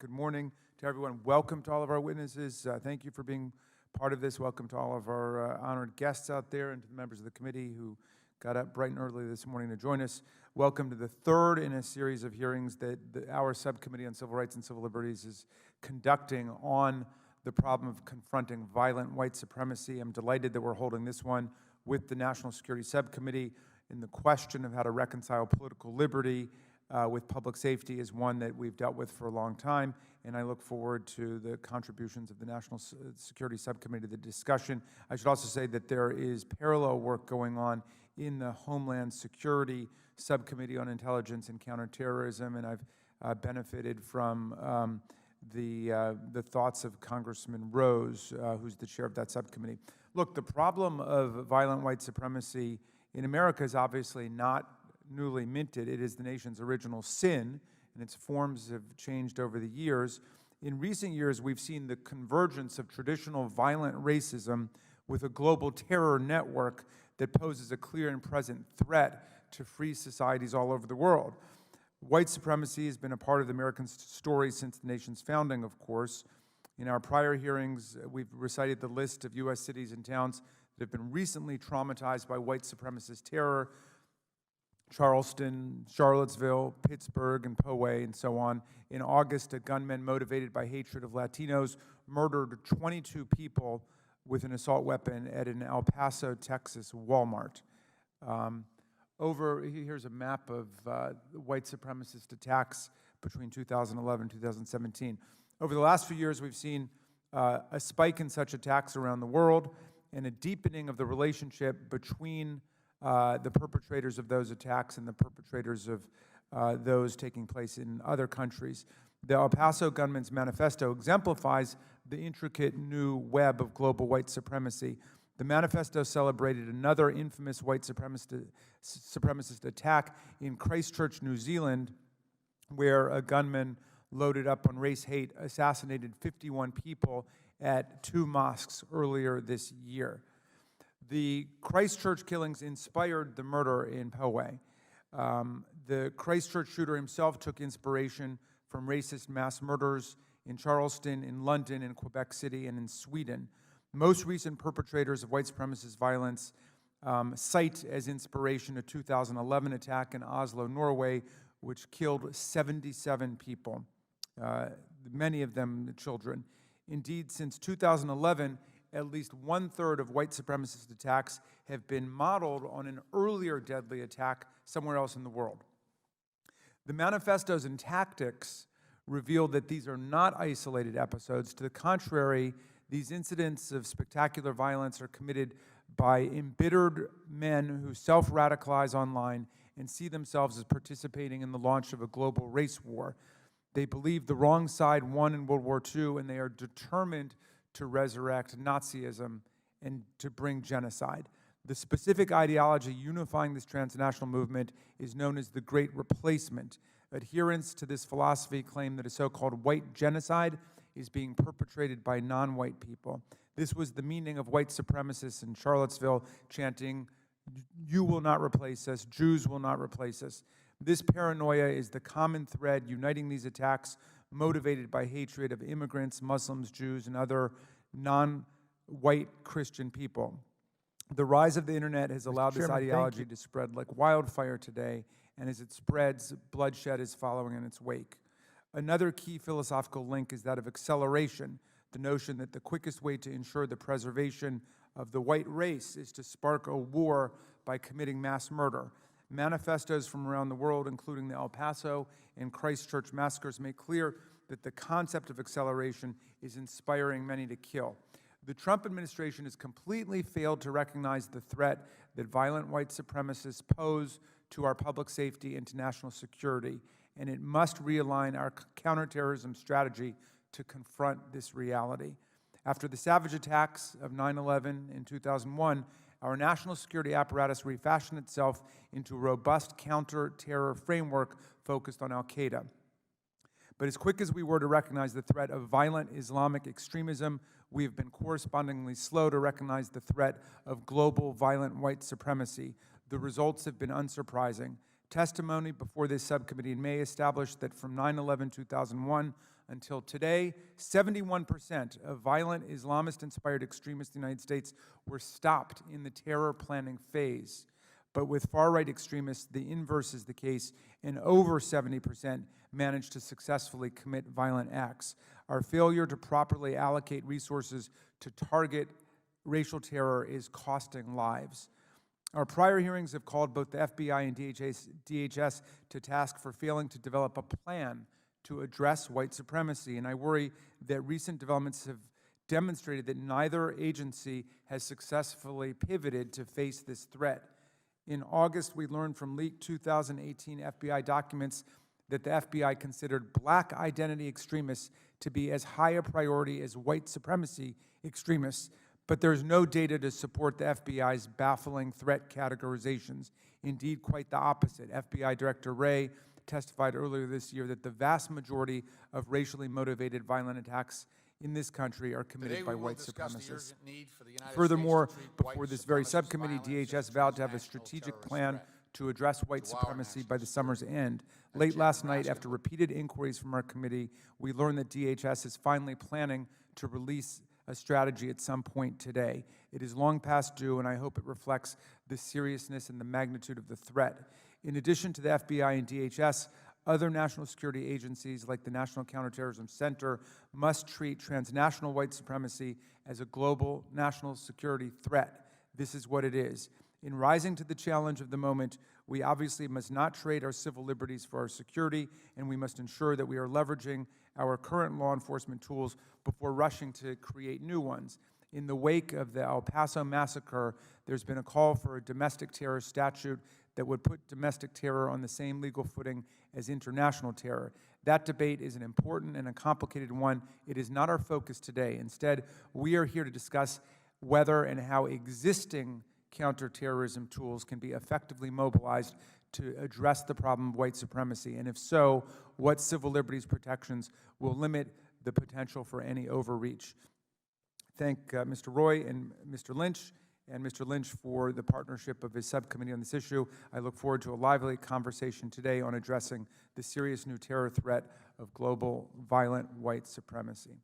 Good morning to everyone. Welcome to all of our witnesses. Thank you for being part of this. Welcome to all of our honored guests out there and to the members of the committee who got up bright and early this morning to join us. Welcome to the third in a series of hearings that our Subcommittee on Civil Rights and Civil Liberties is conducting on the problem of confronting violent white supremacy. I'm delighted that we're holding this one with the National Security Subcommittee. In the question of how to reconcile political liberty with public safety is one that we've dealt with for a long time, and I look forward to the contributions of the National Security Subcommittee to the discussion. I should also say that there is parallel work going on in the Homeland Security Subcommittee on Intelligence and Counterterrorism, and I've benefited from the thoughts of Congressman Rose, who's the chair of that subcommittee. Look, the problem of violent white supremacy in America is obviously not newly minted. It is the nation's original sin, and its forms have changed over the years. In recent years, we've seen the convergence of traditional violent racism with a global terror network that poses a clear and present threat to free societies all over the world. White supremacy has been a part of the American story since the nation's founding, of course. In our prior hearings, we've recited the list of U.S. cities and towns that have been recently traumatized by white supremacist terror: Charleston, Charlottesville, Pittsburgh, and Poway, and so on. In August, a gunman motivated by hatred of Latinos murdered 22 people with an assault weapon at an El Paso, Texas Walmart. Here's a map of white supremacist attacks between 2011 and 2017. Over the last few years, we've seen a spike in such attacks around the world and a deepening of the relationship between the perpetrators of those attacks and the perpetrators of those taking place in other countries. The El Paso gunman's manifesto exemplifies the intricate new web of global white supremacy. The manifesto celebrated another infamous white supremacist attack in Christchurch, New Zealand, where a gunman loaded up on race hate assassinated 51 people at 2 mosques earlier this year. The Christchurch killings inspired the murder in Poway. The Christchurch shooter himself took inspiration from racist mass murders in Charleston, in London, in Quebec City, and in Sweden. Most recent perpetrators of white supremacist violence cite as inspiration a 2011 attack in Oslo, Norway, which killed 77 people, many of them children. Indeed, since 2011, at least 1/3 of white supremacist attacks have been modeled on an earlier deadly attack somewhere else in the world. The manifestos and tactics reveal that these are not isolated episodes. To the contrary, these incidents of spectacular violence are committed by embittered men who self-radicalize online and see themselves as participating in the launch of a global race war. They believe the wrong side won in World War II, and they are determined to resurrect Nazism and to bring genocide. The specific ideology unifying this transnational movement is known as the Great Replacement. Adherents to this philosophy claim that a so-called white genocide is being perpetrated by non-white people. This was the meaning of white supremacists in Charlottesville chanting, "You will not replace us, Jews will not replace us." This paranoia is the common thread uniting these attacks, motivated by hatred of immigrants, Muslims, Jews, and other non-white Christian people. The rise of the internet has allowed this ideology to spread like wildfire today, and as it spreads, bloodshed is following in its wake. Another key philosophical link is that of acceleration, the notion that the quickest way to ensure the preservation of the white race is to spark a war by committing mass murder. Manifestos from around the world, including the El Paso and Christchurch massacres, make clear that the concept of acceleration is inspiring many to kill. The Trump administration has completely failed to recognize the threat that violent white supremacists pose to our public safety and to national security, and it must realign our counterterrorism strategy to confront this reality. After the savage attacks of 9/11 in 2001, our national security apparatus refashioned itself into a robust counter-terror framework focused on al-Qaeda. But as quick as we were to recognize the threat of violent Islamic extremism, we have been correspondingly slow to recognize the threat of global violent white supremacy. The results have been unsurprising. Testimony before this subcommittee in May established that from 9/11-2001 Until today, 71% of violent Islamist-inspired extremists in the United States were stopped in the terror planning phase. But with far-right extremists, the inverse is the case, and over 70% managed to successfully commit violent acts. Our failure to properly allocate resources to target racial terror is costing lives. Our prior hearings have called both the FBI and DHS to task for failing to develop a plan to address white supremacy, and I worry that recent developments have demonstrated that neither agency has successfully pivoted to face this threat. In August, we learned from leaked 2018 FBI documents that the FBI considered black identity extremists to be as high a priority as white supremacy extremists, but there's no data to support the FBI's baffling threat categorizations. Indeed, quite the opposite. FBI Director Wray testified earlier this year that the vast majority of racially motivated violent attacks in this country are committed by white supremacists. Furthermore, before this very subcommittee, DHS vowed to have a strategic plan to address white supremacy by the summer's end. Late last night, after repeated inquiries from our committee, we learned that DHS is finally planning to release a strategy at some point today. It is long past due, and I hope it reflects the seriousness and the magnitude of the threat. In addition to the FBI and DHS, other national security agencies like the National Counterterrorism Center must treat transnational white supremacy as a global national security threat. This is what it is. In rising to the challenge of the moment, we obviously must not trade our civil liberties for our security, and we must ensure that we are leveraging our current law enforcement tools before rushing to create new ones. In the wake of the El Paso massacre, there's been a call for a domestic terror statute that would put domestic terror on the same legal footing as international terror. That debate is an important and a complicated one. It is not our focus today. Instead, we are here to discuss whether and how existing counterterrorism tools can be effectively mobilized to address the problem of white supremacy, and if so, what civil liberties protections will limit the potential for any overreach. Thank Mr. Roy and Mr. Lynch for the partnership of his subcommittee on this issue. I look forward to a lively conversation today on addressing the serious new terror threat of global violent white supremacy.